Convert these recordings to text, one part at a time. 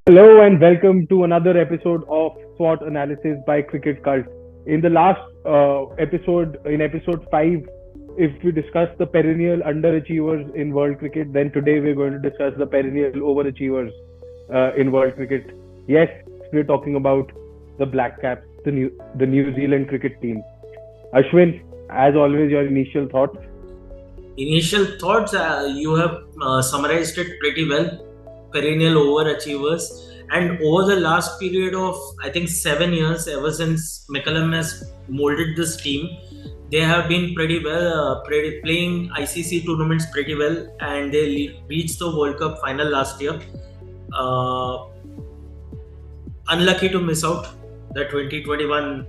Hello and welcome to another episode of SWOT analysis by Cricket Cult. In the last episode, in episode 5, if we discussed the perennial underachievers in world cricket, then today we're going to discuss the perennial overachievers in world cricket. Yes, we're talking about the Black Caps, the New Zealand cricket team. Ashwin, as always, your initial thoughts. Initial thoughts, you have summarized it pretty well. Perennial overachievers, and over the last period of I think 7 years, ever since McCullum has molded this team, they have been pretty well, playing ICC tournaments pretty well, and they reached the World Cup final last year. Unlucky to miss out the 2021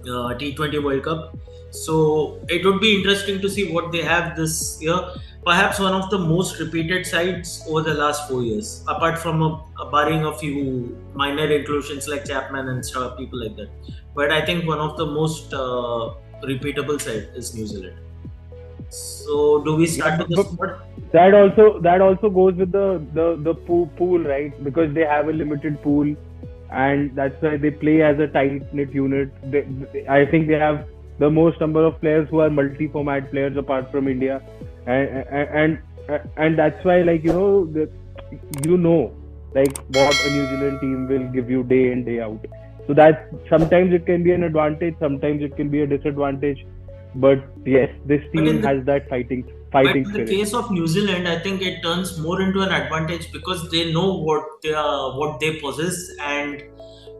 T20 World Cup. So it would be interesting to see what they have this year. Perhaps one of the most repeated sides over the last 4 years, apart from barring a few minor inclusions like Chapman and stuff, people like that. But I think one of the most repeatable side is New Zealand. So do we start with the squad? That also goes with the pool, right? Because they have a limited pool, and that's why they play as a tight knit unit. I think they have the most number of players who are multi-format players apart from India, and that's why, like, like what a New Zealand team will give you day in day out. So that sometimes it can be an advantage, sometimes it can be a disadvantage. But yes, this team has that fighting But in spirit. the case of New Zealand, I think it turns more into an advantage because they know what they possess and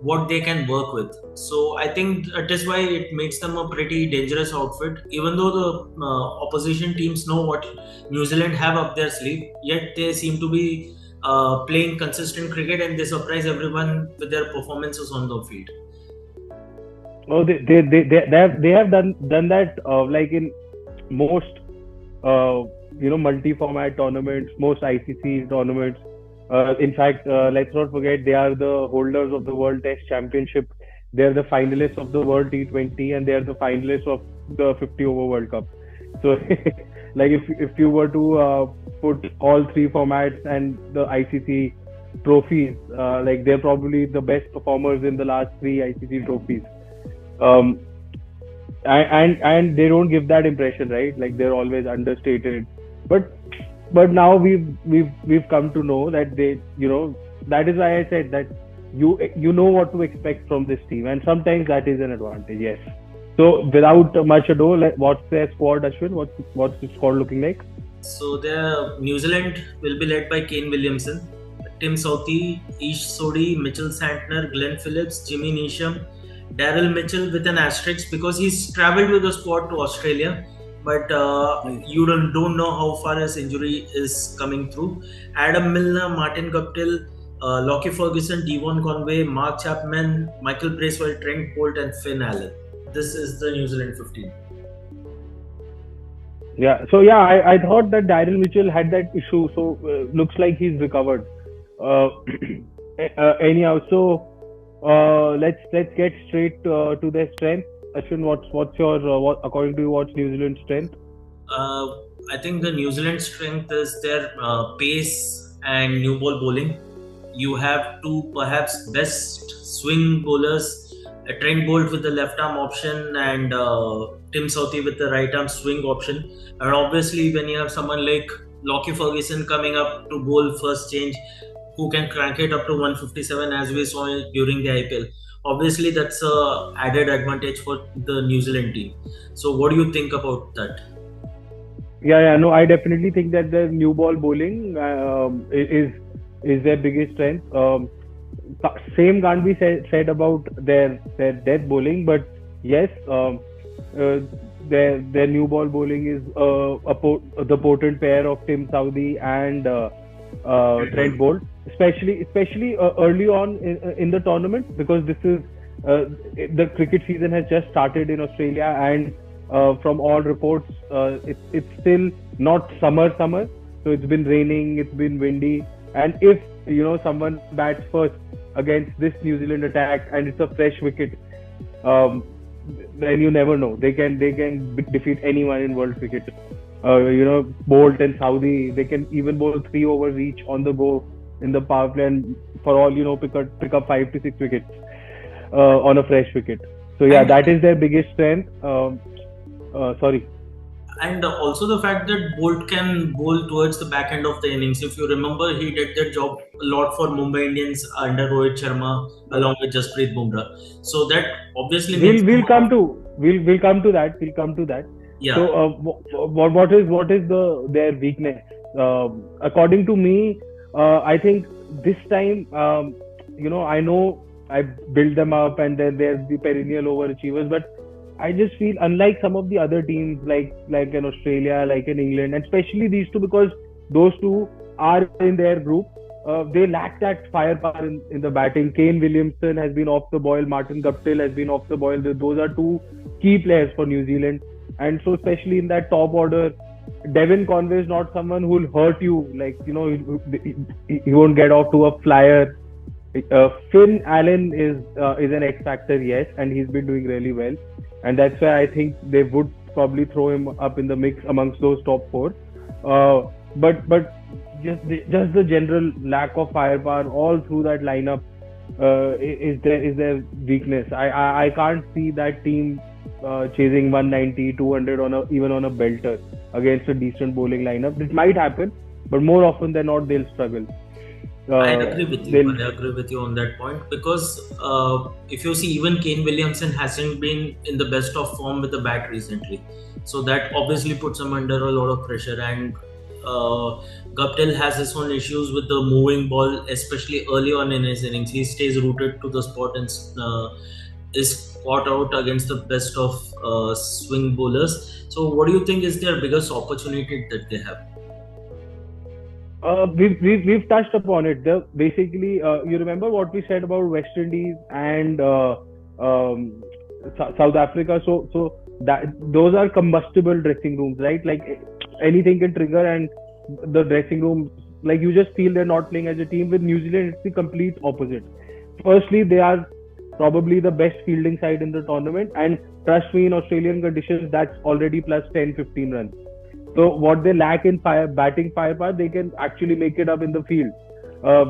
what they can work with. So I think that is why it makes them a pretty dangerous outfit. Even though the opposition teams know what New Zealand have up their sleeve, yet they seem to be playing consistent cricket and they surprise everyone with their performances on the field. Oh, they have done that like in most multi-format tournaments, most ICC tournaments. In fact, let's not forget they are the holders of the World Test Championship. They are the finalists of the World T20, and they are the finalists of the 50 over World Cup. So, like if you were to put all three formats and the ICC trophies, like they're probably the best performers in the last three ICC trophies. Um, and they don't give that impression, right? Like they're always understated. But now we've come to know that that is why I said that you know what to expect from this team, and sometimes that is an advantage. Yes. So without much ado, what's their squad, Ashwin? What's the squad looking like? So the New Zealand will be led by Kane Williamson, Tim Southee, Ish Sodhi, Mitchell Santner, Glenn Phillips, Jimmy Neesham, Daryl Mitchell with an asterisk because he's travelled with the squad to Australia, but you don't know how far his injury is coming through. Adam Milner, Martin Guptill, Lockie Ferguson, Devon Conway, Mark Chapman, Michael Bracewell, Trent Bolt and Finn Allen. This is the New Zealand 15. Yeah. So yeah, I thought that Daryl Mitchell had that issue. So looks like he's recovered. Anyhow, so let's get straight to their strength. Ashwin, what's your according to you, what's New Zealand's strength? I think the New Zealand strength is their pace and new ball bowling. You have two perhaps best swing bowlers, Trent Bolt with the left arm option and Tim Southee with the right arm swing option. And obviously, when you have someone like Lockie Ferguson coming up to bowl first change, who can crank it up to 157 as we saw during the IPL. Obviously, that's a added advantage for the New Zealand team. So, what do you think about that? Yeah, no, I definitely think that the new ball bowling is their biggest strength. Same can't be said about their death bowling, but yes, their new ball bowling is the potent pair of Tim Southee and Trent Bolt, especially early on in the tournament, because this is the cricket season has just started in Australia, and from all reports, it's still not summer, so it's been raining, it's been windy, and if someone bats first against this New Zealand attack and it's a fresh wicket, then you never know. They can defeat anyone in world cricket. Bolt and Saudi, they can even bowl 3 overs each on the go in the power play, and for all pick up 5 to 6 wickets on a fresh wicket. So yeah, And that is their biggest strength. Sorry. and also the fact that Bolt can bowl towards the back end of the innings. If you remember, he did that job a lot for Mumbai Indians under Rohit Sharma along with Jasprit Bumrah. So that obviously makes we'll him we'll come to we'll come to that. We'll come to that. So yeah. what is their weakness? According to me, I think this time, I know I built them up, and then there's the perennial overachievers, but I just feel unlike some of the other teams, like in Australia, like in England, and especially these two, because those two are in their group. They lack that firepower in the batting. Kane Williamson has been off the boil. Martin Guptill has been off the boil. Those are two key players for New Zealand, and so especially in that top order, Devin Conway is not someone who will hurt you. He won't get off to a flyer. Finn Allen is an X factor, yes, and he's been doing really well, and that's why I think they would probably throw him up in the mix amongst those top four. But just the general lack of firepower all through that lineup is their weakness. I can't see that team chasing 190, 200 even on a belter against a decent bowling lineup. It might happen, but more often than not they'll struggle. I agree with you. I agree with you on that point because if you see, even Kane Williamson hasn't been in the best of form with the bat recently, so that obviously puts him under a lot of pressure. And Guptill has his own issues with the moving ball, especially early on in his innings. He stays rooted to the spot and is caught out against the best of swing bowlers. So, what do you think is their biggest opportunity that they have? We've touched upon it. Basically, you remember what we said about West Indies and South Africa. So that those are combustible dressing rooms, right? Like anything can trigger, and the dressing room, like you just feel they're not playing as a team. With New Zealand, it's the complete opposite. Firstly, they are probably the best fielding side in the tournament, and trust me, in Australian conditions, that's already plus 10, 15 runs. So what they lack in batting firepower, they can actually make it up in the field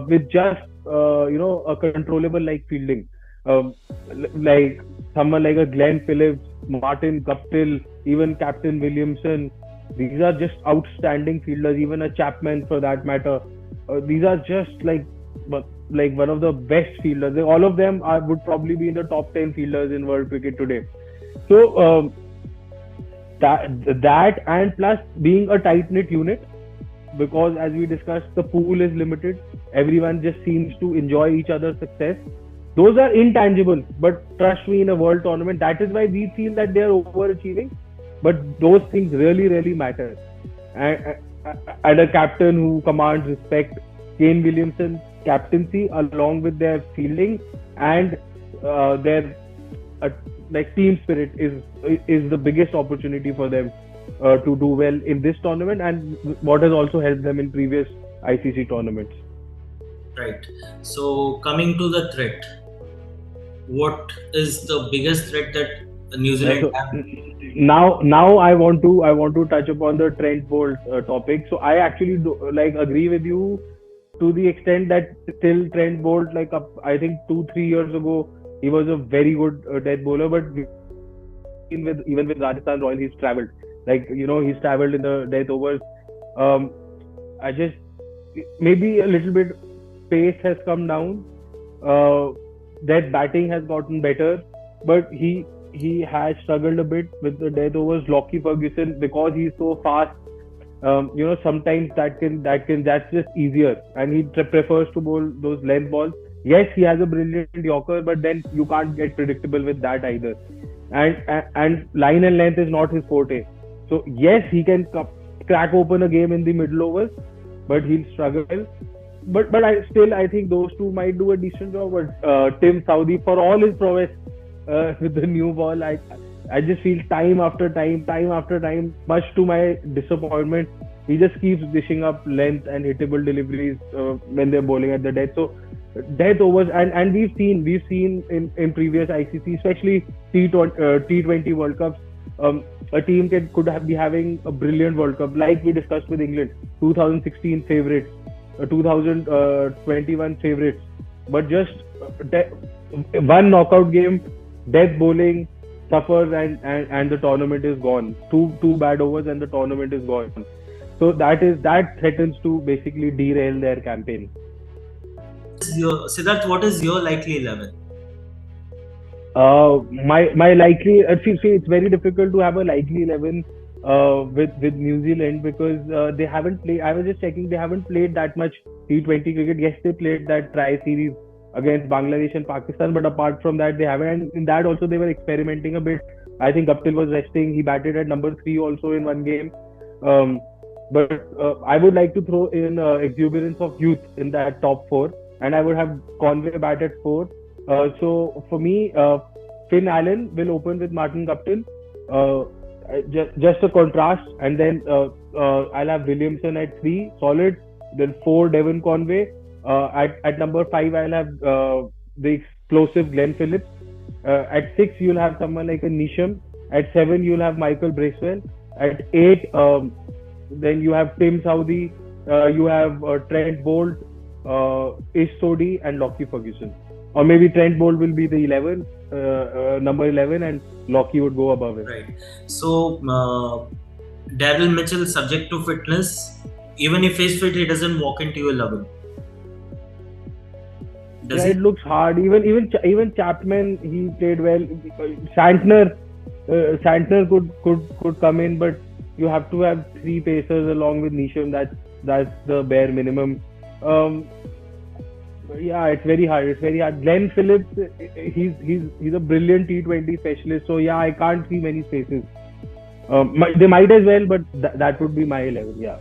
with just a controllable like fielding, like someone like a Glenn Phillips, Martin Guptill, even Captain Williamson. These are just outstanding fielders. Even a Chapman, for that matter. These are just like one of the best fielders. All of them would probably be in the top 10 fielders in world cricket today. So. That and plus being a tight knit unit, because as we discussed, the pool is limited. Everyone just seems to enjoy each other's success. Those are intangible, but trust me, in a world tournament, that is why we feel that they are overachieving. But those things really, really matter. And a captain who commands respect, Kane Williamson's captaincy, along with their fielding and their team spirit is the biggest opportunity for them to do well in this tournament, and what has also helped them in previous ICC tournaments. Right. So coming to the threat, what is the biggest threat that New Zealand have? Now I want to touch upon the Trent Bolt topic. So I actually agree with you to the extent that till Trent Bolt, I think 2-3 years ago, he was a very good death bowler, but even with Rajasthan Royals, he's travelled. He's travelled in the death overs. I just maybe a little bit pace has come down. That batting has gotten better, but he has struggled a bit with the death overs. Lockie Ferguson, because he's so fast, sometimes that's just easier, and he prefers to bowl those length balls. Yes, he has a brilliant Yorker, but then you can't get predictable with that either. And line and length is not his forte. So yes, he can crack open a game in the middle overs, but he'll struggle. But I think those two might do a decent job. But Tim Southee, for all his prowess with the new ball, I just feel time after time, much to my disappointment, he just keeps dishing up length and hittable deliveries when they're bowling at the death. So death overs, and we've seen in previous ICC, especially T20 World Cups, a team be having a brilliant World Cup, like we discussed with England, 2016 favorites, 2021 favorites, but just one knockout game, death bowling, suffers, and the tournament is gone. Two bad overs and the tournament is gone. So that threatens to basically derail their campaign. Siddharth, what is your likely 11? My likely see, it's very difficult to have a likely 11 with New Zealand because they haven't played. I was just checking, they haven't played that much T20 cricket. Yes, they played that tri series against Bangladesh and Pakistan, but apart from that, they haven't. And in that also, they were experimenting a bit. I think Guptill was resting. He batted at number 3 also in one game. But I would like to throw in exuberance of youth in that top 4, and I would have Conway bat at 4. So for me, Finn Allen will open with Martin Guptill. Just a contrast, and then I'll have Williamson at 3, solid. Then 4, Devon Conway. At number 5, I'll have the explosive Glenn Phillips. At 6, you'll have someone like a Nisham. At 7, you'll have Michael Bracewell. At 8, then you have Tim Southee. You have Trent Bolt, Ish Sodhi, and Lockie Ferguson. Or maybe Trent Bolt will be the 11, number 11, and Lockie would go above it. Right. So, Daryl Mitchell, subject to fitness, even if he's fit, he doesn't walk into your 11. It looks hard. Even Chapman, he played well. Santner could come in, but you have to have 3 pacers along with Nisham. That's the bare minimum. It's very hard. Glenn Phillips, he's a brilliant T20 specialist. So I can't see many spaces. They might as well, but that would be my 11. Yeah.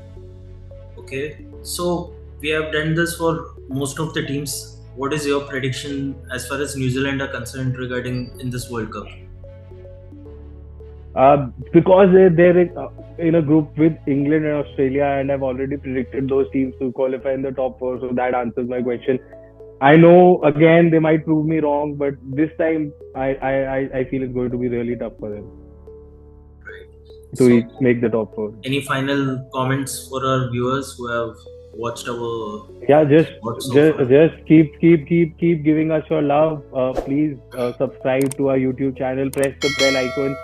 Okay. So we have done this for most of the teams. What is your prediction as far as New Zealand are concerned regarding in this World Cup? Because they're in a group with England and Australia, and I've already predicted those teams to qualify in the top 4, so that answers my question. I know, again, they might prove me wrong, but this time I feel it's going to be really tough for them to make the top 4. Any final comments for our viewers who have watched our... just keep giving us your love. Please subscribe to our YouTube channel, press the bell icon,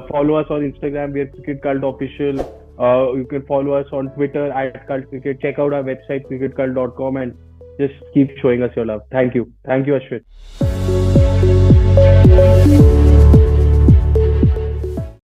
follow us on Instagram, we are Cricket Cult Official. You can follow us on Twitter at Cult Cricket. Check out our website cricketcult.com and just keep showing us your love. Thank you, Ashwin.